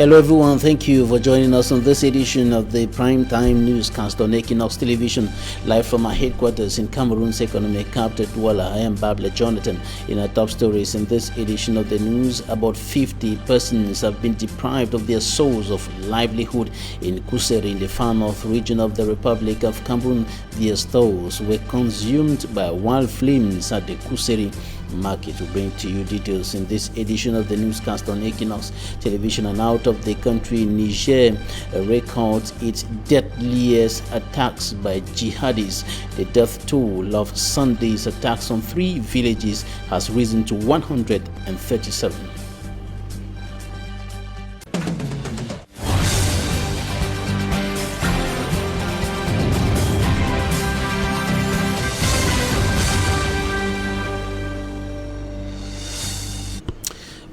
Hello everyone, thank you for joining us on this edition of the Primetime Newscast on Equinoxe Television, live from our headquarters in Cameroon's economic capital, Douala. I am Babla Jonathan. In our top stories in this edition of the news, about 50 persons have been deprived of their source of livelihood in Kuseri, in the far north region of the Republic of Cameroon. Their stores were consumed by wild flames at the Kuseri market. To bring to you details in this edition of the newscast on Equinoxe Television. And out of the country, Niger records its deadliest attacks by jihadis. The death toll of Sunday's attacks on 3 villages has risen to 137.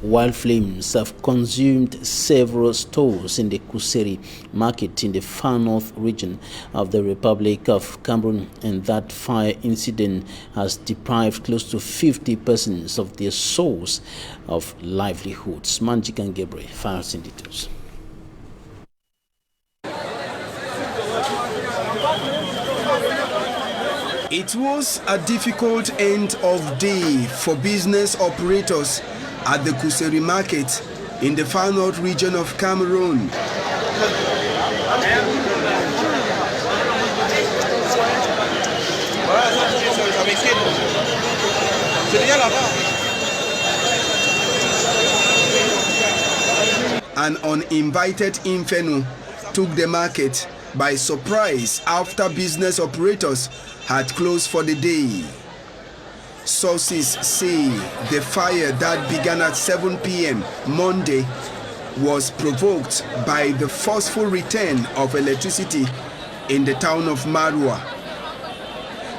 Wild flames have consumed several stores in the Kuseri market in the far north region of the Republic of Cameroon, and that fire incident has deprived close to 50 persons of their source of livelihoods. Manjik and Gabriel files in details. It was a difficult end of day for business operators at the Kuseri market in the far north region of Cameroon. An uninvited inferno took the market by surprise after business operators had closed for the day. Sources say the fire that began at 7 p.m. Monday was provoked by the forceful return of electricity in the town of Marwa.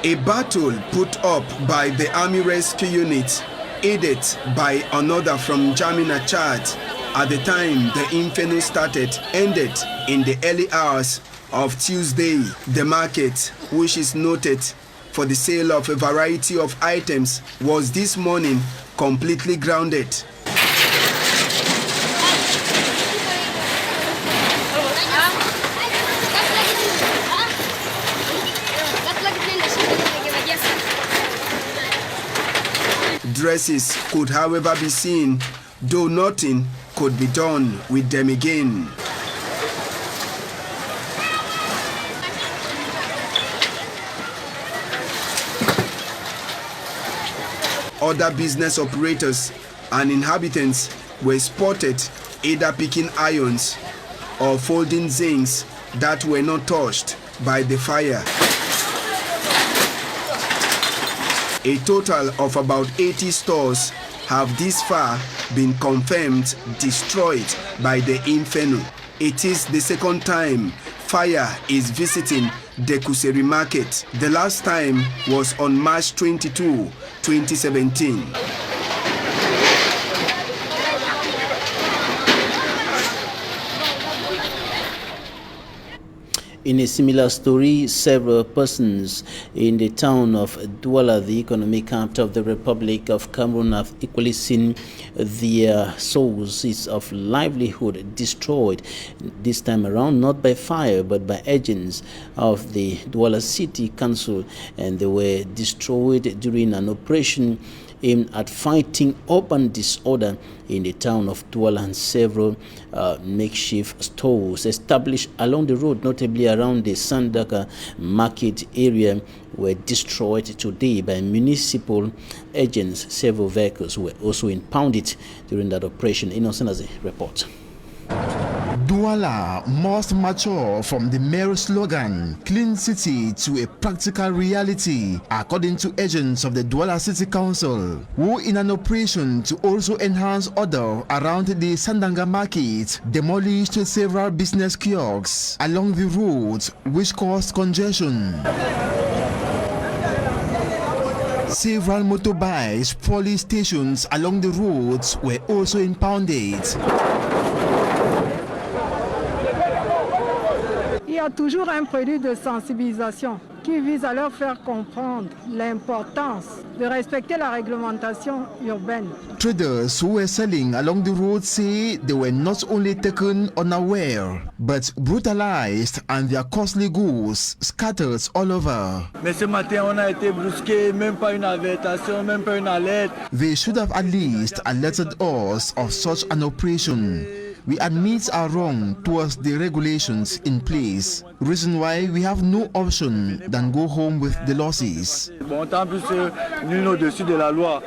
A battle put up by the Army Rescue Unit, aided by another from Jamina, Chad, at the time the inferno started, ended in the early hours of Tuesday. The market, which is noted for the sale of a variety of items, was this morning completely grounded. Dresses could, however, be seen, though nothing could be done with them again. Other business operators and inhabitants were spotted either picking irons or folding zincs that were not touched by the fire. A total of about 80 stores have this far been confirmed destroyed by the inferno. It is the second time fire is visiting the Kuseri market. The last time was on March 22, 2017. In a similar story, several persons in the town of Douala, the economic capital of the Republic of Cameroon, have equally seen their sources of livelihood destroyed, this time around not by fire but by agents of the Douala City Council, and they were destroyed during an operation aimed at fighting urban disorder in the town of Douala, and several makeshift stores established along the road, notably around the Sandaka market area, were destroyed today by municipal agents. Several vehicles were also impounded during that operation. Innocent as a report. Douala must mature from the mere slogan "Clean City" to a practical reality, according to agents of the Douala City Council, who, in an operation to also enhance order around the Sandanga market, demolished several business kiosks along the road, which caused congestion. Several motorbikes, police stations along the roads were also impounded. Il y a toujours un produit de sensibilisation. qui vise à leur faire comprendre l'importance de respecter la réglementation urbaine. Traders who were selling along the road say they were not only taken unaware, but brutalized and their costly goods scattered all over. Mais ce matin, on a été brusqué, même pas une avertation, même pas une alerte. They should have at least alerted us of such an operation. We admit our wrong towards the regulations in place, reason why we have no option than go home with the losses. Bon, tant plus nul au-dessus de la loi.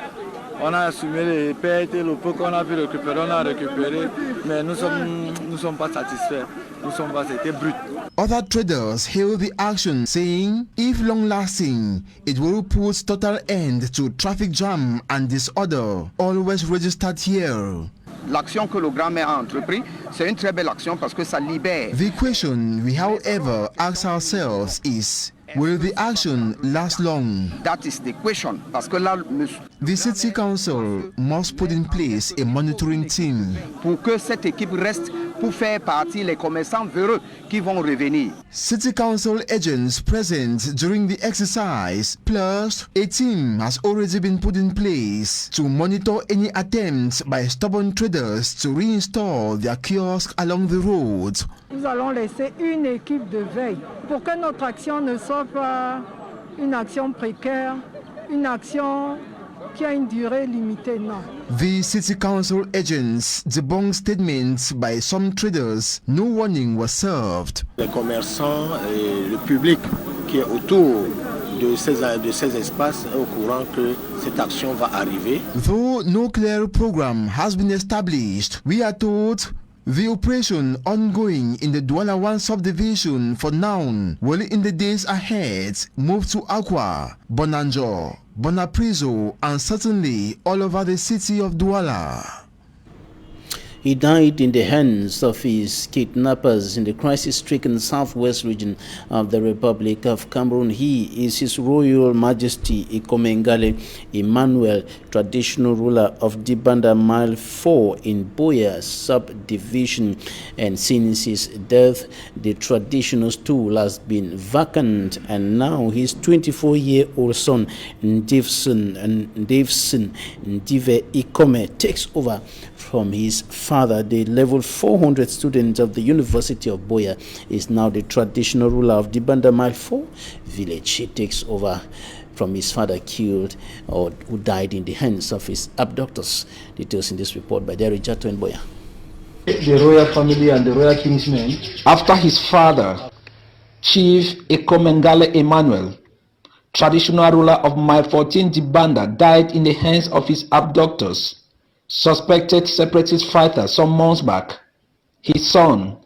On a assumé les pertes, le peu qu'on a pu récupérer, on a récupéré, mais nous sommes pas satisfaits. Nous sommes pas, c'était brut. Other traders hail the action, saying, if long-lasting, it will put total end to traffic jam and disorder, always registered here. L'action que le grand maire a entrepris, c'est une très belle action parce que ça libère. The question we however ask ourselves is, will the action last long? That is the question. Parce que là, the city council must put in place a monitoring team. Pour que cette équipe reste pour faire partie les commerçants véreux qui vont revenir. City council agents present during the exercise, plus a team has already been put in place to monitor any attempts by stubborn traders to reinstall their kiosks along the road. Nous allons laisser une équipe de veille pour que notre action ne soit pas une action précaire, une action qui a une durée limitée, non. The city council agents debunk statements by some traders. No warning was served. Les commerçants et le public qui est autour de ces espaces est au courant que cette action va arriver. Though no clear program has been established, we are told the operation ongoing in the Douala 1 subdivision for now will in the days ahead move to Aqua, Bonanjo, Bonaprizo and certainly all over the city of Douala. He died in the hands of his kidnappers in the crisis-stricken southwest region of the Republic of Cameroon. He is His Royal Majesty Ikomengale Emmanuel, traditional ruler of Dibanda Mile 4 in Boya subdivision. And since his death, the traditional stool has been vacant, and now his 24-year-old son, Ndivson Ndive Ikome, takes over from his father. The level 400 student of the University of Boya is now the traditional ruler of Dibanda Mile 4 village. He takes over from his father killed or who died in the hands of his abductors. Details in this report by Derry Jato and Boya. The royal family and the royal kingsmen. After his father, Chief Ikomengale Emmanuel, traditional ruler of Mile 14 Dibanda, died in the hands of his abductors, suspected separatist fighter some months back. His son,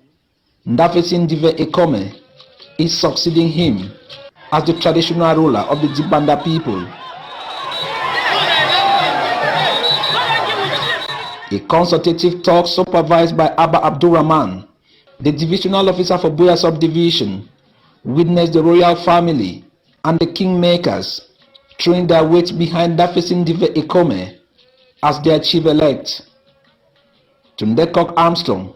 Ndafesin Dive Ekome, is succeeding him as the traditional ruler of the Dibanda people. A consultative talk supervised by Abba Abdurrahman, the divisional officer for Boya subdivision, witnessed the royal family and the kingmakers throwing their weight behind Ndafesin Dive Ekome as their chief-elect. Tunde Armstrong,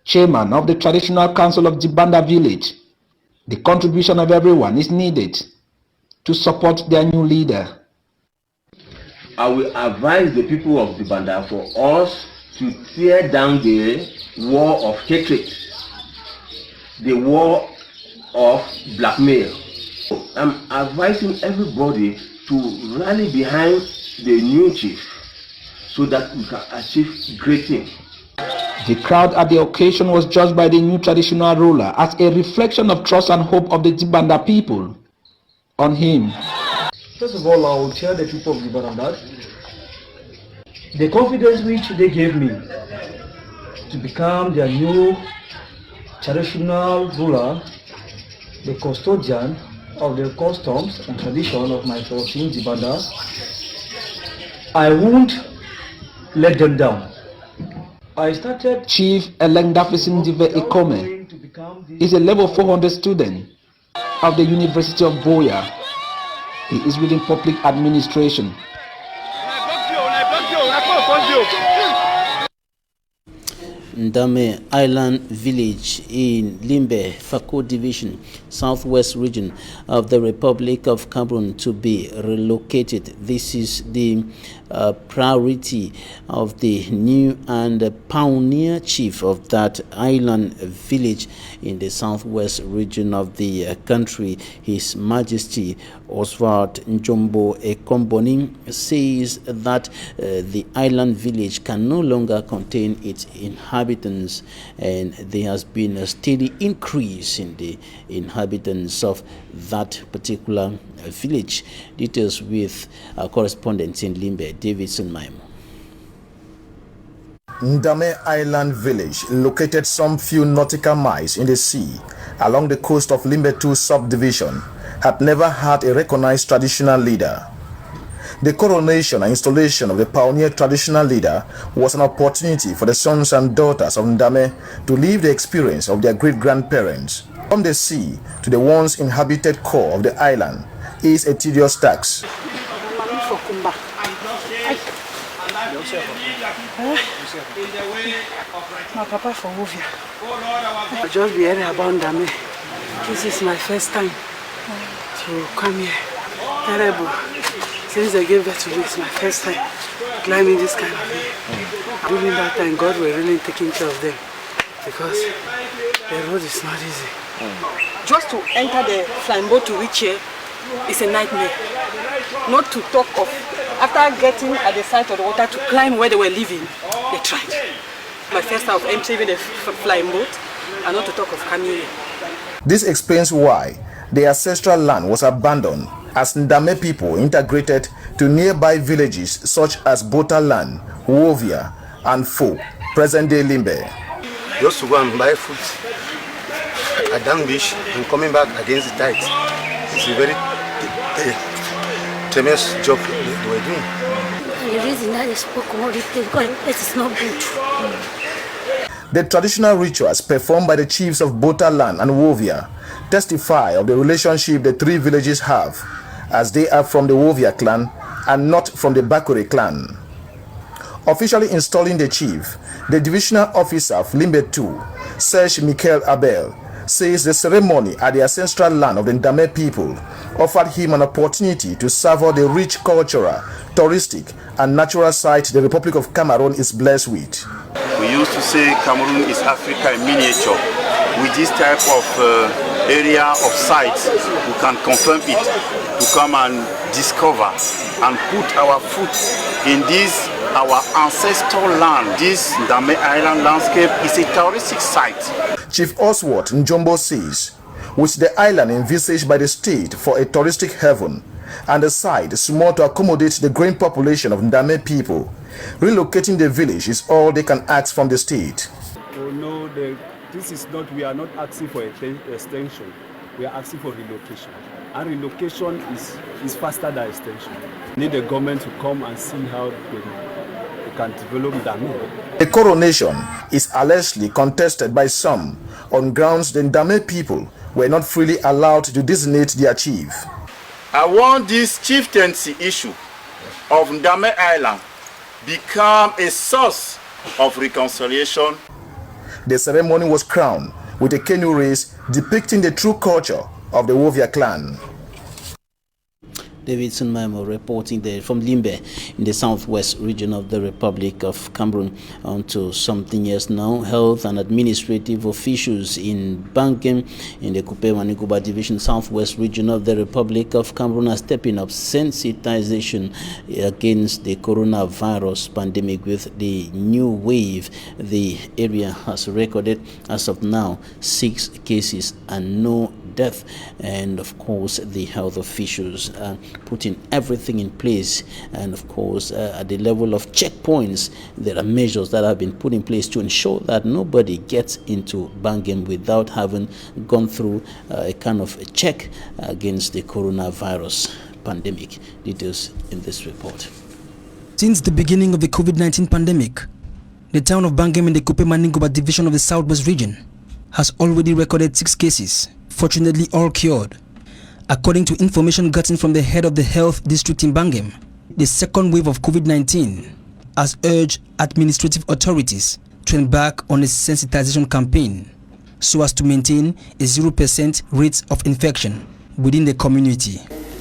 chairman of the Traditional Council of Dibanda Village, the contribution of everyone is needed to support their new leader. I will advise the people of Dibanda for us to tear down the war of hatred, the war of blackmail. I'm advising everybody to rally behind the new chief so that we can achieve great things. The crowd at the occasion was judged by the new traditional ruler as a reflection of trust and hope of the Dibanda people on him. First of all, I will tell the people of Dibanda that the confidence which they gave me to become their new traditional ruler, the custodian of the customs and tradition of my 14 Dibanda, I won't let them down. I started. Chief Ndafesin Dive Ekome is a level 400 student of the University of Boya. He is within public administration. Ndame Island Village in Limbe, Fako Division, Southwest region of the Republic of Cameroon to be relocated. This is the priority of the new and pioneer chief of that island village in the southwest region of the country. His Majesty Oswald Njombo Ekomboni says that the island village can no longer contain its inhabitants, and there has been a steady increase in the inhabitants of that particular village. Details with our correspondent in Limbe, Davidson Maimo. Ndame Island Village, located some few nautical miles in the sea along the coast of Limbe 2 subdivision, had never had a recognized traditional leader. The coronation and installation of the pioneer traditional leader was an opportunity for the sons and daughters of Ndame to live the experience of their great-grandparents. From the sea to the once inhabited core of the island is a tedious task. My papa for Ovia. I just be hearing about Ndame. This is my first time to come here. Terrible. Since they gave birth to me, it's my first time climbing this kind of thing. During that time, God were really taking care of them because the road is not easy. Just to enter the flying boat to reach here is a nightmare. Not to talk of after getting at the side of the water to climb where they were living, they tried. My first time of entering the flying boat, and not to talk of coming here. This explains why the ancestral land was abandoned as Ndame people integrated to nearby villages such as Botaland, Wovia, and Fo, present-day Limbe. Just to go and buy food at Dang Beach and coming back against the tide. It's a very tremendous job they were doing. The reason that they spoke about it is because it is not good. The traditional rituals performed by the chiefs of Botaland and Wovia testify of the relationship the three villages have, as they are from the Wovia clan and not from the Bakure clan. Officially installing the chief, the divisional officer of Limbe 2, Serge Michael Abel, says the ceremony at the ancestral land of the Ndame people offered him an opportunity to savor the rich cultural, touristic, and natural sites the Republic of Cameroon is blessed with. We used to say Cameroon is Africa in miniature. With this type of area of sites, we can confirm it to come and discover and put our foot in this our ancestral land. This Ndame Island landscape is a touristic site. Chief Oswald Njombo says, with the island envisaged by the state for a touristic heaven and the site small to accommodate the growing population of Ndame people, relocating the village is all they can ask from the state. Oh no, this is not, we are not asking for extension, we are asking for relocation. And relocation is faster than extension. We need the government to come and see how they can develop Ndame. The coronation is allegedly contested by some on grounds the Ndame people were not freely allowed to designate their chief. I want this chieftaincy issue of Ndame Island become a source of reconciliation. The ceremony was crowned with a canoe race depicting the true culture of the Wovia clan. Davidson Maimo reporting there from Limbe in the southwest region of the Republic of Cameroon. On to something else now. Health and administrative officials in Bangem in the Kupe Maniguba division southwest region of the Republic of Cameroon are stepping up sensitization against the coronavirus pandemic with the new wave. The area has recorded as of now 6 cases and no death, and of course the health officials are putting everything in place, and of course at the level of checkpoints there are measures that have been put in place to ensure that nobody gets into Bangem without having gone through a kind of a check against the coronavirus pandemic. Details in this report. Since the beginning of the COVID-19 pandemic, the town of Bangem in the Kupe Maniguba division of the southwest region has already recorded 6 cases, fortunately all cured. According to information gotten from the head of the health district in Bangem, the second wave of COVID-19 has urged administrative authorities to embark on a sensitization campaign so as to maintain a 0% rate of infection within the community.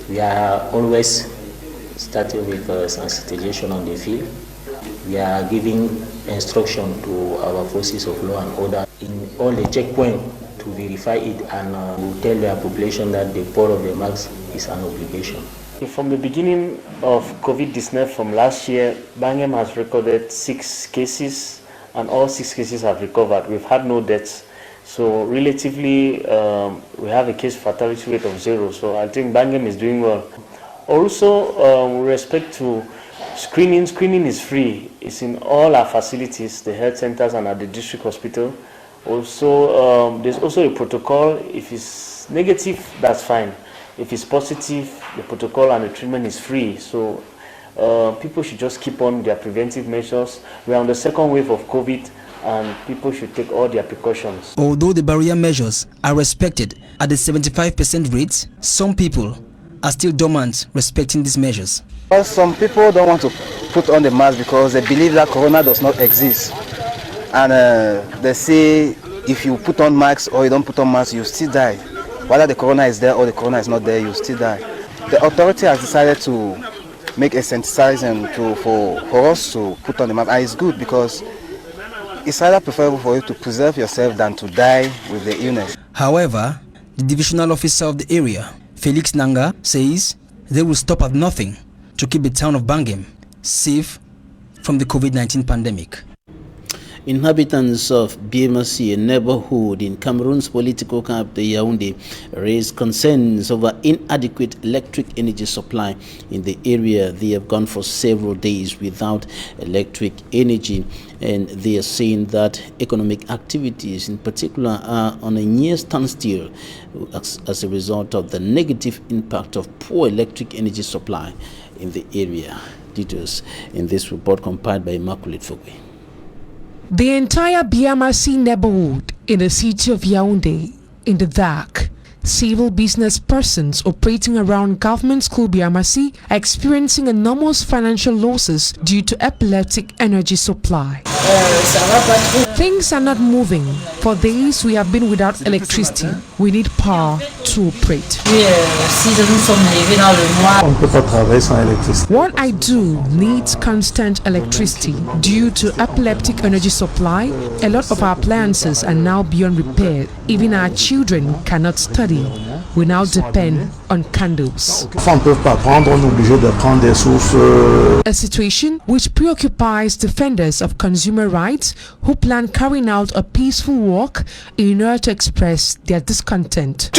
We are always starting with sensitization on the field. We are giving instruction to our forces of law and order in all the checkpoints to verify it, and we tell the population that the pour of the mask is an obligation. From the beginning of COVID-19 from last year, Bangem has recorded 6 cases, and all 6 cases have recovered. We've had no deaths. So relatively, we have a case fatality rate of 0. So I think Bangem is doing well. Also, with respect to screening is free. It's in all our facilities, the health centers and at the district hospital. Also, there's also a protocol. If it's negative, that's fine. If it's positive, the protocol and the treatment is free. So people should just keep on their preventive measures. We're on the second wave of COVID, and people should take all their precautions. Although the barrier measures are respected at the 75% rate, some people are still dormant respecting these measures. Well, some people don't want to put on the mask because they believe that corona does not exist. And they say if you put on masks or you don't put on masks, you still die. Whether the corona is there or the corona is not there, you still die. The authority has decided to make a sensitization for us to put on the mask. And it's good because it's rather preferable for you to preserve yourself than to die with the illness. However, the divisional officer of the area, Felix Nanga, says they will stop at nothing to keep the town of Bangem safe from the COVID-19 pandemic. Inhabitants of BMC, a neighborhood in Cameroon's political capital Yaoundé, raised concerns over inadequate electric energy supply in the area. They have gone for several days without electric energy, and they are saying that economic activities in particular are on a near standstill as a result of the negative impact of poor electric energy supply in the area. Details in this report compiled by Immaculate Fogwe. The entire BMRC neighborhood in the city of Yaoundé in the dark. Civil business persons operating around government school BMRC are experiencing enormous financial losses due to epileptic energy supply. Things are not moving. For days we have been without electricity. We need power to operate. What I do needs constant electricity. Due to epileptic energy supply, a lot of our appliances are now beyond repair. Even our children cannot study. We now depend on candles. A situation which preoccupies defenders of consumer rights who plan carrying out a peaceful walk in order to express their discontent.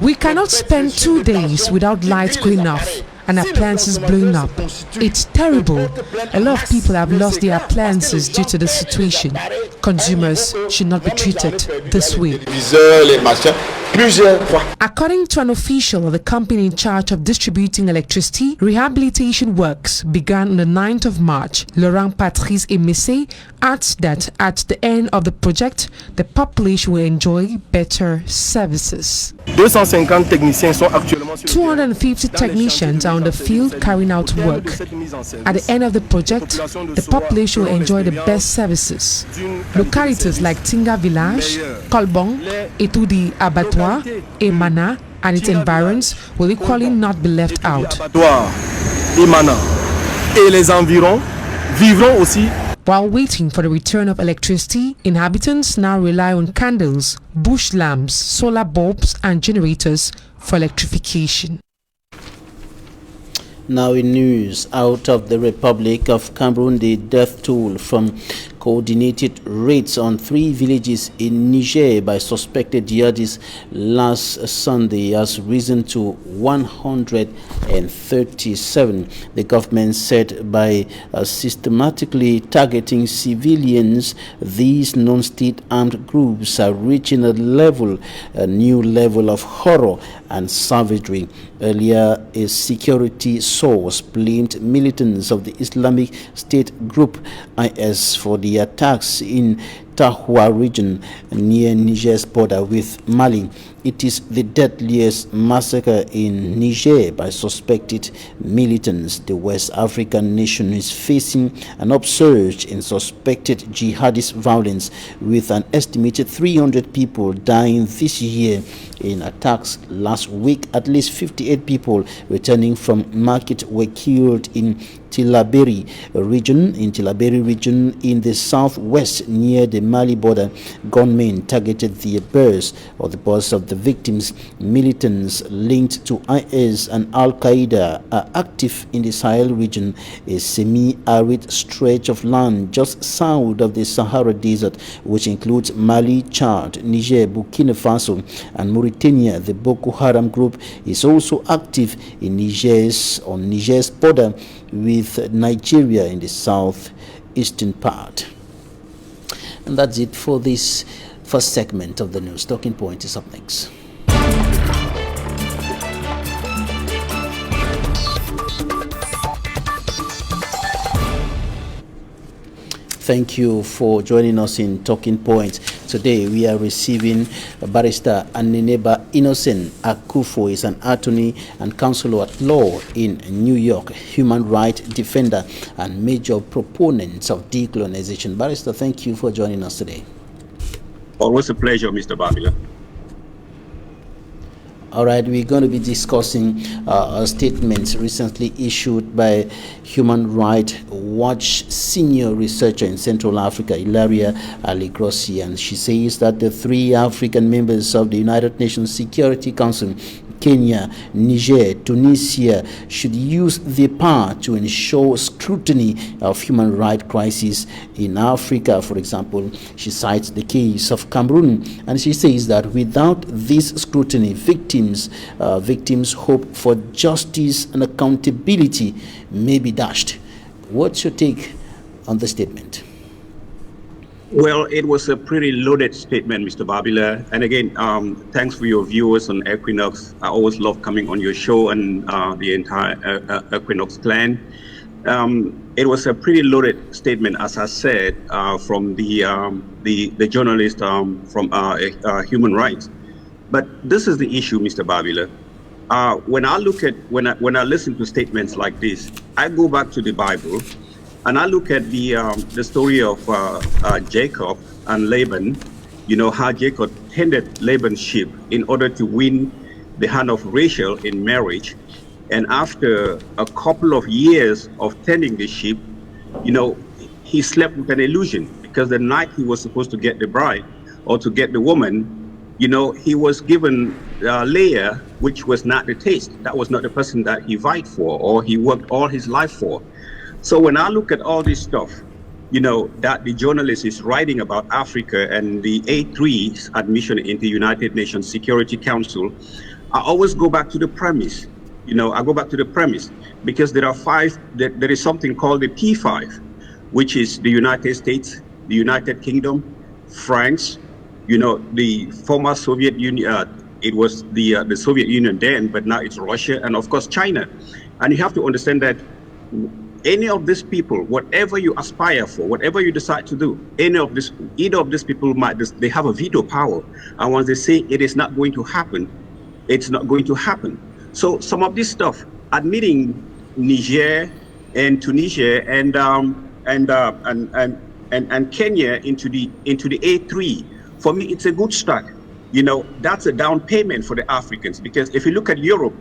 We cannot spend 2 days without lights going off and appliances blowing up. It's terrible. A lot of people have lost their appliances due to the situation. Consumers should not be treated this way. According to an official of the company in charge of distributing electricity, rehabilitation works began on the 9th of March. Laurent Patrice Emessé adds that at the end of the project, the population will enjoy better services. 250 technicians are on the field carrying out work. At the end of the project, the population will enjoy the best services. Localities like Tinga Village, Kolbong, Etudi Abattoir, Emana and its environs will equally not be left out. While waiting for the return of electricity, inhabitants now rely on candles, bush lamps, solar bulbs and generators for electrification. Now in news out of the Republic of Cameroon, the death toll from coordinated raids on 3 villages in Niger by suspected jihadists last Sunday has risen to 137. The government said by systematically targeting civilians, these non-state armed groups are reaching a new level of horror and savagery. Earlier, a security source blamed militants of the Islamic State group IS for the attacks in Tahua region near Niger's border with Mali. It is the deadliest massacre in Niger by suspected militants. The West African nation is facing an upsurge in suspected jihadist violence, with an estimated 300 people dying this year in attacks last week. At least 58 people returning from market were killed in Tillaberi region in the southwest near the Mali border. Gunmen targeted the birds of the victims. Militants linked to IS and Al-Qaeda are active in the Sahel region, a semi-arid stretch of land just south of the Sahara Desert, which includes Mali, Chad, Niger, Burkina Faso, and Mauritania. The Boko Haram group is also active in Niger's border with Nigeria in the southeastern part. And that's it for this first segment of the news. Talking Point is up next. Thank you for joining us in Talking Point. Today we are receiving Barrister Aneneba Innocent Akufo. Is an attorney and counselor at law in New York, human rights defender and major proponent of decolonization. Barrister, thank you for joining us today. Always a pleasure, Mr. Babila. All right, we're going to be discussing statements recently issued by Human Rights Watch senior researcher in Central Africa, Ilaria Aligrossi, and she says that the 3 African members of the United Nations Security Council, Kenya, Niger, Tunisia, should use their power to ensure scrutiny of human rights crises in Africa. For example, she cites the case of Cameroon, and she says that without this scrutiny, victims' hope for justice and accountability may be dashed. What's your take on the statement? Well, it was a pretty loaded statement, Mr. Babila. And again, thanks for your viewers on Equinox. I always love coming on your show and the entire Equinox clan. It was a pretty loaded statement, as I said, from the journalist from Human Rights. But this is the issue, Mr. Babila. When I listen to statements like this, I go back to the Bible. And I look at the story of Jacob and Laban, you know, how Jacob tended Laban's sheep in order to win the hand of Rachel in marriage. And after a couple of years of tending the sheep, you know, he slept with an illusion, because the night he was supposed to get the bride or to get the woman, you know, he was given Leah, which was not the taste. That was not the person that he vied for or he worked all his life for. So when I look at all this stuff, you know, that the journalist is writing about Africa and the A3's admission into the United Nations Security Council, I always go back to the premise. You know, I go back to the premise because there is something called the P5, which is the United States, the United Kingdom, France, you know, the former Soviet Union. It was the Soviet Union then, but now it's Russia, and of course China. And you have to understand that any of these people, whatever you aspire for, whatever you decide to do, either of these people they have a veto power. And once they say it is not going to happen, it's not going to happen. So some of this stuff, admitting Niger and Tunisia and Kenya into the A3, for me, it's a good start. You know, that's a down payment for the Africans, because if you look at Europe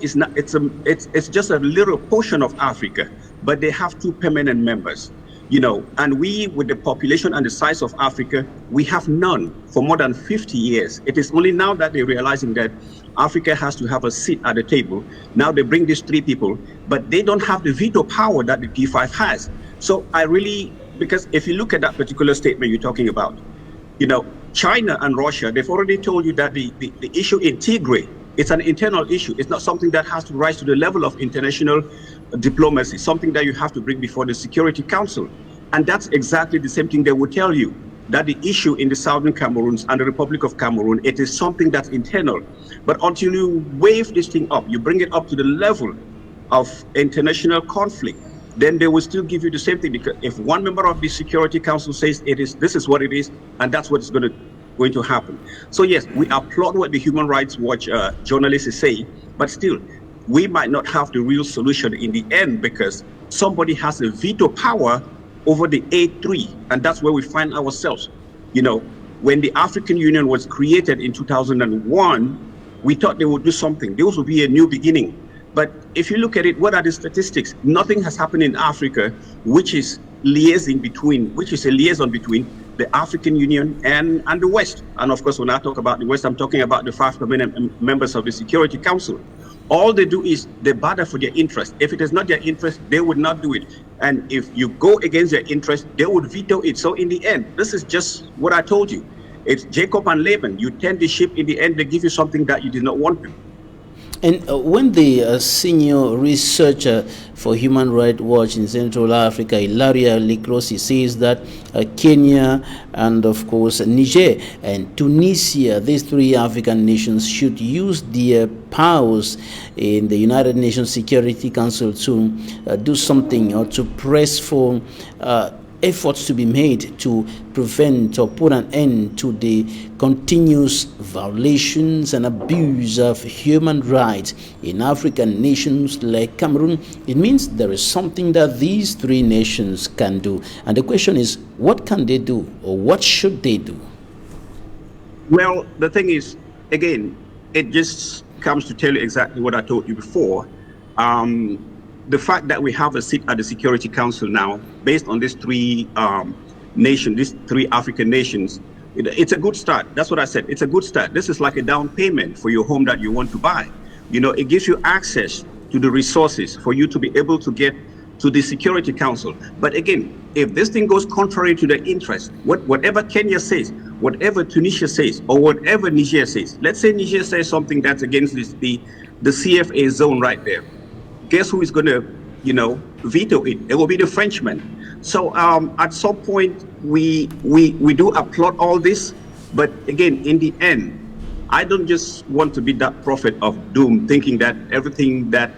is not, it's just a little portion of Africa, but they have 2 permanent members, you know, and we, with the population and the size of Africa, we have none for more than 50 years. It is only now that they're realizing that Africa has to have a seat at the table. Now they bring these 3 people, but they don't have the veto power that the P5 has. So because if you look at that particular statement you're talking about, you know, China and Russia, they've already told you that the issue in Tigray, it's an internal issue. It's not something that has to rise to the level of international diplomacy, something that you have to bring before the Security Council. And that's exactly the same thing they will tell you, that the issue in the Southern Cameroons and the Republic of Cameroon, it is something that's internal. But until you wave this thing up, you bring it up to the level of international conflict, then they will still give you the same thing, because if one member of the Security Council says this is what it is, and that's what's going to happen. So yes, we applaud what the Human Rights Watch journalists say, but still, we might not have the real solution in the end, because somebody has a veto power over the A3, and that's where we find ourselves. You know, when the African Union was created in 2001, we thought they would do something. This would be a new beginning. But if you look at it, what are the statistics? Nothing has happened in Africa, which is a liaison between the African Union and the West. And of course, when I talk about the West, I'm talking about the 5 permanent members of the Security Council. All they do is they battle for their interest. If it is not their interest, they would not do it. And if you go against their interest, they would veto it. So in the end, this is just what I told you. It's Jacob and Laban. You tend the ship, in the end, they give you something that you did not want to. And when the senior researcher for Human Rights Watch in Central Africa, Ilaria Likrosi, says that Kenya and, of course, Niger and Tunisia, these 3 African nations, should use their powers in the United Nations Security Council to do something, or to press for efforts to be made to prevent or put an end to the continuous violations and abuse of human rights in African nations like Cameroon. It means there is something that these 3 nations can do. And the question is, what can they do, or what should they do? Well, the thing is, again, it just comes to tell you exactly what I told you before. The fact that we have a seat at the Security Council now, based on these 3 nations, these 3 African nations, it's a good start. That's what I said. It's a good start. This is like a down payment for your home that you want to buy. You know, it gives you access to the resources for you to be able to get to the Security Council. But again, if this thing goes contrary to the interest, whatever Kenya says, whatever Tunisia says, or whatever Niger says, let's say Niger says something that's against the CFA zone right there. Guess who is going to, veto it? It will be the Frenchman. So at some point, we do applaud all this. But again, in the end, I don't just want to be that prophet of doom, thinking that everything that,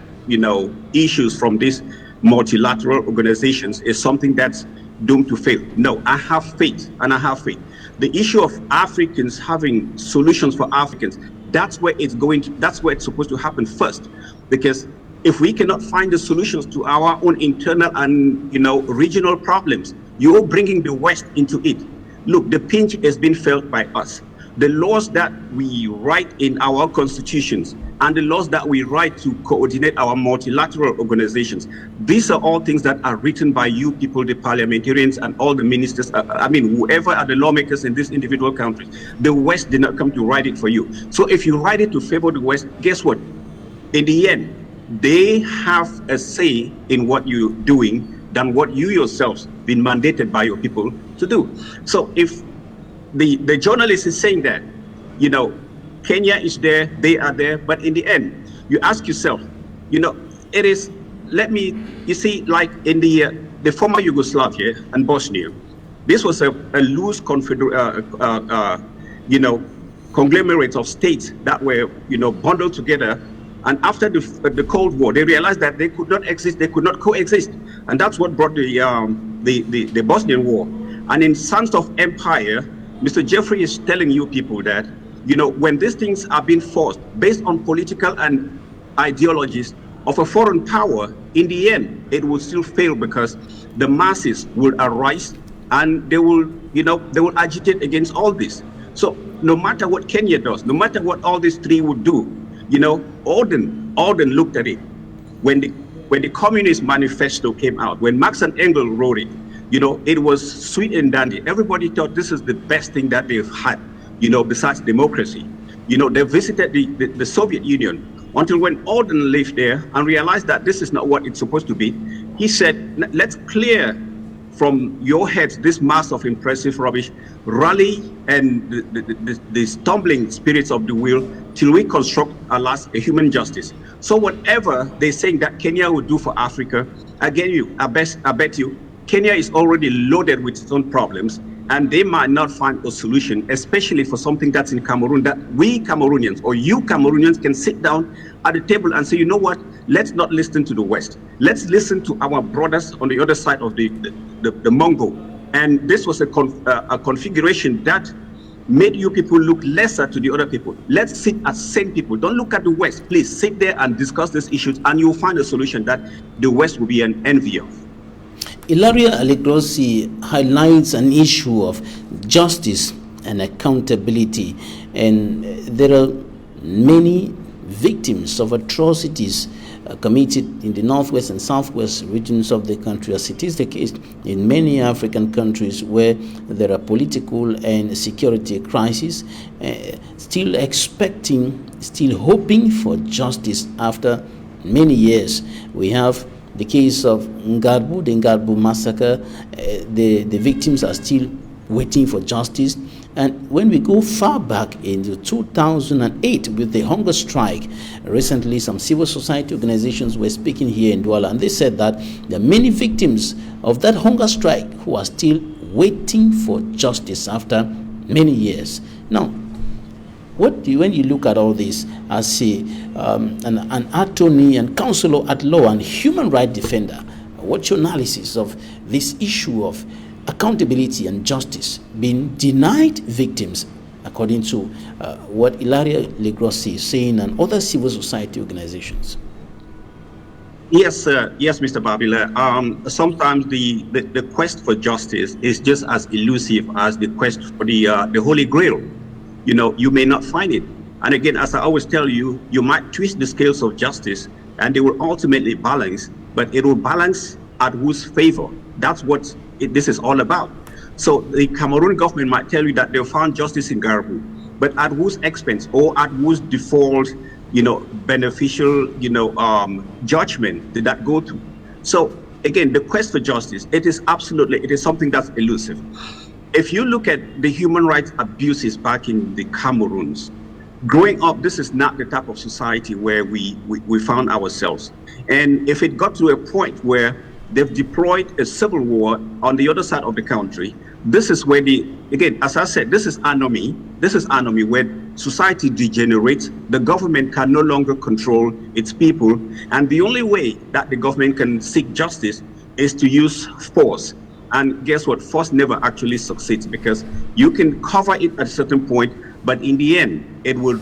issues from these multilateral organizations is something that's doomed to fail. No, I have faith, and I have faith. The issue of Africans having solutions for Africans, that's where it's supposed to happen first. Because if we cannot find the solutions to our own internal and regional problems, you're bringing the West into it. Look, the pinch has been felt by us. The laws that we write in our constitutions and the laws that we write to coordinate our multilateral organizations, these are all things that are written by you people, the parliamentarians and all the ministers, whoever are the lawmakers in these individual countries. The West did not come to write it for you. So if you write it to favor the West, guess what? In the end, they have a say in what you're doing than what you yourselves been mandated by your people to do. So if the journalist is saying that, Kenya is there, they are there, but in the end, you ask yourself, it is, you see, like in the former Yugoslavia and Bosnia, this was a loose conglomerate of states that were, bundled together. And after the Cold War, they realized that they could not exist, they could not coexist. And that's what brought the Bosnian War. And in Sons of Empire, Mr. Jeffrey is telling you people that, when these things are being forced based on political and ideologies of a foreign power, in the end, it will still fail, because the masses will arise and they will agitate against all this. So no matter what Kenya does, no matter what all these 3 would do, Orden looked at it. When the Communist Manifesto came out, when Marx and Engels wrote it, it was sweet and dandy. Everybody thought this is the best thing that they've had, besides democracy. They visited the Soviet Union until when Orden lived there and realized that this is not what it's supposed to be. He said, let's clear from your heads this mass of impressive rubbish, rally and the stumbling spirits of the will till we construct at last a human justice. So whatever they're saying that Kenya would do for Africa, I bet you, Kenya is already loaded with its own problems, and they might not find a solution, especially for something that's in Cameroon, that we Cameroonians or you Cameroonians can sit down at the table and say, you know what, let's not listen to the West. Let's listen to our brothers on the other side of the Mongo. And this was a configuration that made you people look lesser to the other people. Let's sit as same people. Don't look at the West. Please sit there and discuss these issues, and you'll find a solution that the West will be an envy of. Ilaria Alegrossi highlights an issue of justice and accountability, and there are many victims of atrocities committed in the northwest and southwest regions of the country, as it is the case in many African countries where there are political and security crises, still hoping for justice after many years. We have the case of the Ngarbu massacre. The victims are still waiting for justice. And when we go far back into 2008 with the hunger strike, recently some civil society organizations were speaking here in Douala, and they said that there are many victims of that hunger strike who are still waiting for justice after many years. Now, when you look at all this as an attorney and counselor at law and human rights defender, what's your analysis of this issue of accountability and justice being denied victims, according to what Ilaria Alegrossi is saying and other civil society organizations? Yes, yes, Mr. Babila. Sometimes the quest for justice is just as elusive as the quest for the Holy Grail. You know, you may not find it. And again, as I always tell you, you might twist the scales of justice and they will ultimately balance, but it will balance at whose favor. That's what this is all about. So the Cameroon government might tell you that they found justice in Garbu, but at whose expense or at whose default, beneficial, judgment did that go to? So again, the quest for justice, it is something that's elusive. If you look at the human rights abuses back in the Cameroons, growing up, this is not the type of society where we found ourselves. And if it got to a point where they've deployed a civil war on the other side of the country, this is where again, as I said, this is anomy. This is anomy where society degenerates. The government can no longer control its people. And the only way that the government can seek justice is to use force. And guess what? Force never actually succeeds, because you can cover it at a certain point, but in the end, it will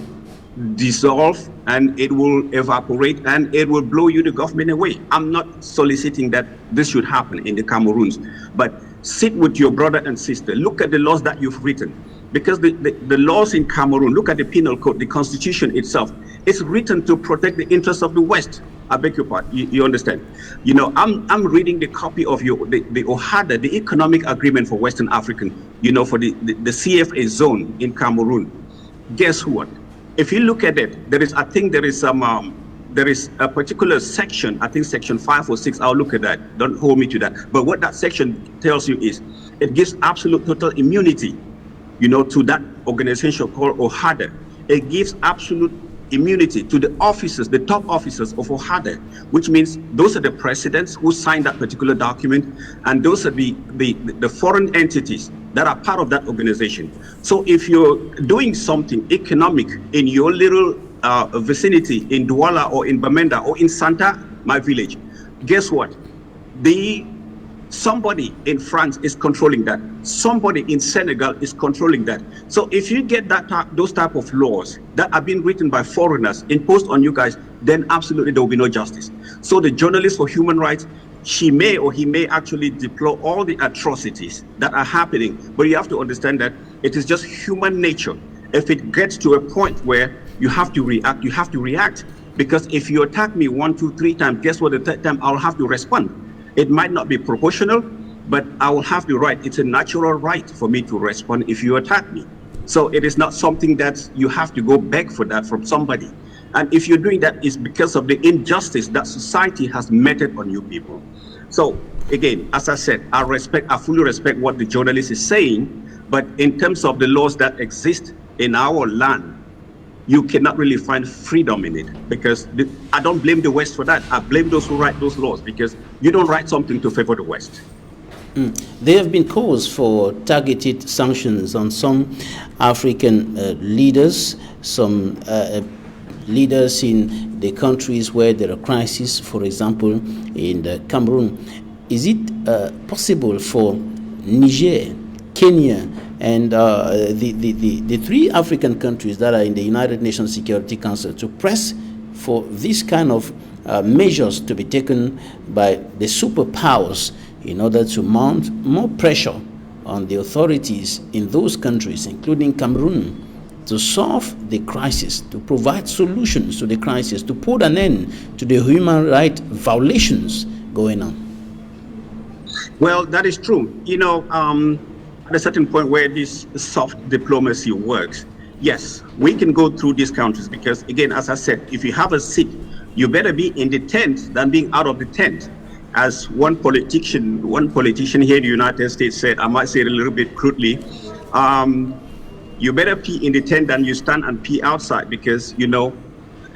dissolve and it will evaporate and it will blow you, the government, away. I'm not soliciting that this should happen in the Cameroons, but sit with your brother and sister. Look at the laws that you've written, because the laws in Cameroon, look at the penal code, the constitution itself, it's written to protect the interests of the West. I beg your pardon, you understand? I'm reading the copy of the OHADA, the Economic Agreement for Western African, for the CFA zone in Cameroon. Guess what? If you look at it, there is a particular section, I think section 5 or 6, I'll look at that, don't hold me to that. But what that section tells you is, it gives absolute total immunity, to that organization called OHADA. It gives absolute immunity to the officers, the top officers of OHADA, which means those are the presidents who signed that particular document, and those are the foreign entities that are part of that organization. So if you're doing something economic in your little vicinity in Douala or in Bamenda or in Santa, my village, guess what? Somebody in France is controlling that. Somebody in Senegal is controlling that. So if you get those type of laws that are being written by foreigners imposed on you guys, then absolutely there will be no justice. So the journalist for human rights, he may actually deplore all the atrocities that are happening, but you have to understand that it is just human nature. If it gets to a point where you have to react, you have to react. Because if you attack me 1, 2, 3 times, guess what? The third time I'll have to respond. It might not be proportional, but I will have the right. It's a natural right for me to respond if you attack me. So it is not something that you have to go beg for that from somebody. And if you're doing that, it's because of the injustice that society has meted on you people. So again, as I said, I fully respect what the journalist is saying, but in terms of the laws that exist in our land, you cannot really find freedom in it, because I don't blame the West for that. I blame those who write those laws, because you don't write something to favor the West. There have been calls for targeted sanctions on some African leaders, some leaders in the countries where there are crises, for example, in Cameroon. Is it possible for Niger, Kenya, and the three African countries that are in the United Nations Security Council to press for this kind of measures to be taken by the superpowers in order to mount more pressure on the authorities in those countries, including Cameroon, to solve the crisis, to provide solutions to the crisis, to put an end to the human rights violations going on? Well, that is true. You know, at a certain point where this soft diplomacy works, yes, we can go through these countries because, again, as I said, if you have a seat, you better be in the tent than being out of the tent. As one politician here in the United States said, I might say it a little bit crudely, you better pee in the tent than you stand and pee outside, because, you know,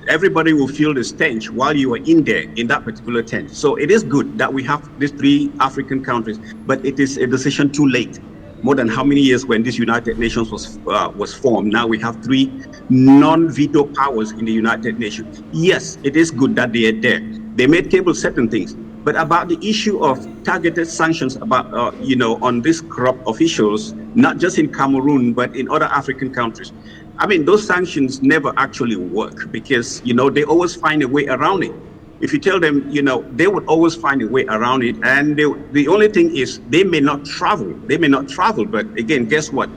everybody will feel the stench while you are in there in that particular tent. So it is good that we have these three African countries, but it is a decision too late. More than how many years when this United Nations was formed? Now we have three non-veto powers in the United Nations. Yes, it is good that they are there. They may table certain things, but about the issue of targeted sanctions about, you know, on these corrupt officials, not just in Cameroon, but in other African countries. I mean, those sanctions never actually work because, you know, they always find a way around it. If you tell them, you know, they would always find a way around it. And the only thing is they may not travel. They may not travel. But again, guess what?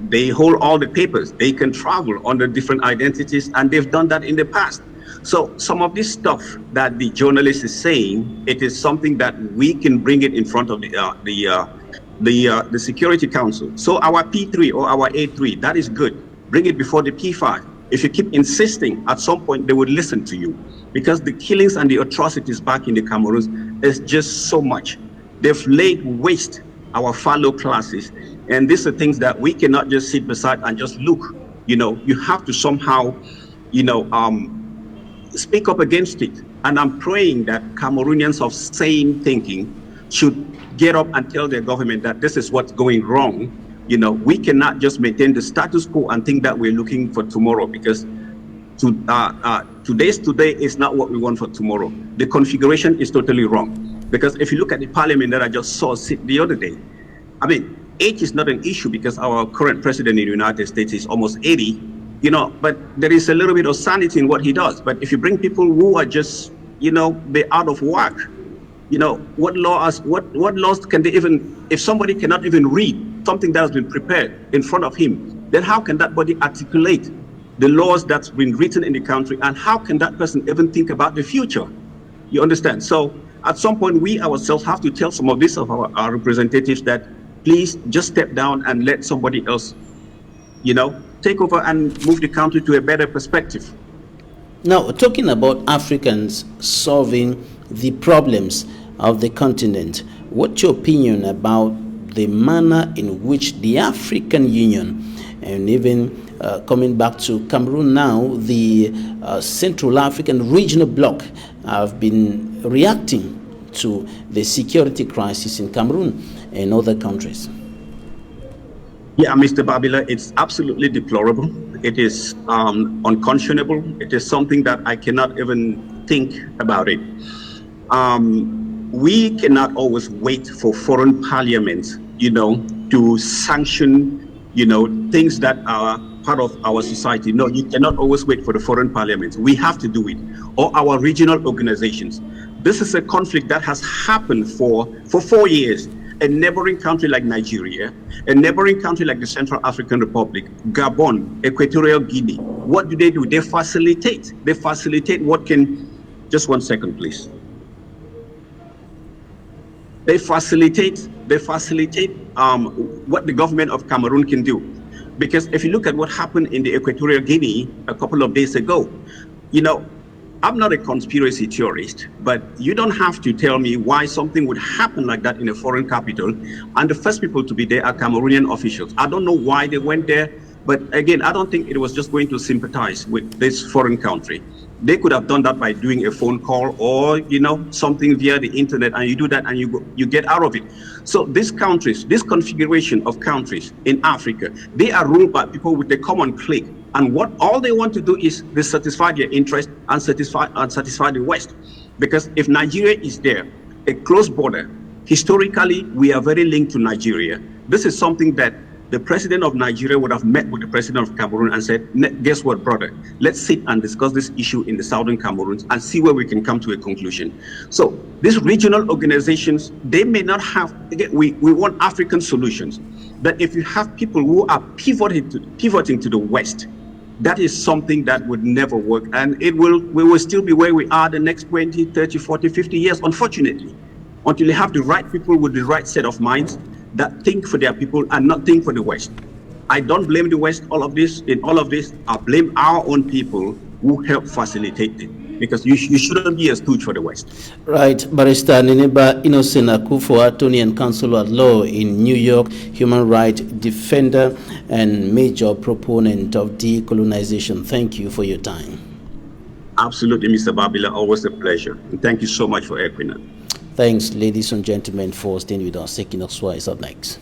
They hold all the papers. They can travel under different identities. And they've done that in the past. So some of this stuff that the journalist is saying, it is something that we can bring it in front of the Security Council. So our P3 or our A3, that is good. Bring it before the P5. If you keep insisting, at some point they would listen to you, because the killings and the atrocities back in the Cameroons is just so much. They've laid waste our fellow classes, and these are things that we cannot just sit beside and just look. You know, you have to somehow, you know, speak up against it. And I'm praying that Cameroonians of sane thinking should get up and tell their government that this is what's going wrong. You know, we cannot just maintain the status quo and think that we're looking for tomorrow, because today's today is not what we want for tomorrow. The configuration is totally wrong. Because if you look at the parliament that I just saw sit the other day, I mean, age is not an issue because our current president in the United States is almost 80, you know, but there is a little bit of sanity in what he does. But if you bring people who are just, you know, they're out of work, you know, what laws can they even, if somebody cannot even read something that has been prepared in front of him, then how can that body articulate the laws that's been written in the country, and how can that person even think about the future? You understand? So at some point, we ourselves have to tell some of this of our representatives that please just step down and let somebody else, you know, take over and move the country to a better perspective. Now, talking about Africans solving the problems of the continent, what's your opinion about the manner in which the African Union, and even coming back to Cameroon now, the Central African Regional Bloc have been reacting to the security crisis in Cameroon and other countries? Yeah, Mr. Babila, it's absolutely deplorable. It is unconscionable. It is something that I cannot even think about it. We cannot always wait for foreign parliaments, you know, to sanction, you know, things that are part of our society. No, you cannot always wait for the foreign parliaments. We have to do it, or our regional organizations. This is a conflict that has happened for 4 years. A neighboring country like Nigeria, a neighboring country like the Central African Republic, Gabon, Equatorial Guinea, what do? They facilitate. They facilitate what can, just 1 second, please. They facilitate what the government of Cameroon can do. Because if you look at what happened in the Equatorial Guinea a couple of days ago, you know, I'm not a conspiracy theorist, but you don't have to tell me why something would happen like that in a foreign capital, and the first people to be there are Cameroonian officials. I don't know why they went there, but again, I don't think it was just going to sympathize with this foreign country. They could have done that by doing a phone call or, you know, something via the internet, and you do that and you get out of it. So these countries, this configuration of countries in Africa, they are ruled by people with a common clique. And what all they want to do is they satisfy their interest and satisfy the West. Because if Nigeria is there, a close border, historically, we are very linked to Nigeria. This is something that the president of Nigeria would have met with the president of Cameroon and said, guess what, brother? Let's sit and discuss this issue in the southern Cameroon and see where we can come to a conclusion. So these regional organizations, they may not have, again, we want African solutions. But if you have people who are pivoting to the West, that is something that would never work. And we will still be where we are the next 20, 30, 40, 50 years, unfortunately, until you have the right people with the right set of minds that think for their people and not think for the West. I don't blame the West in all of this. I blame our own people who help facilitate it, because you shouldn't be a stooge for the West. Right. Barrister Neneba Innocent Akufo, attorney and counsel at law in New York, human rights defender and major proponent of decolonization. Thank you for your time. Absolutely, Mr. Babila, always a pleasure. And thank you so much for Equinox. Thanks, ladies and gentlemen, for staying with us. Equinox is up next.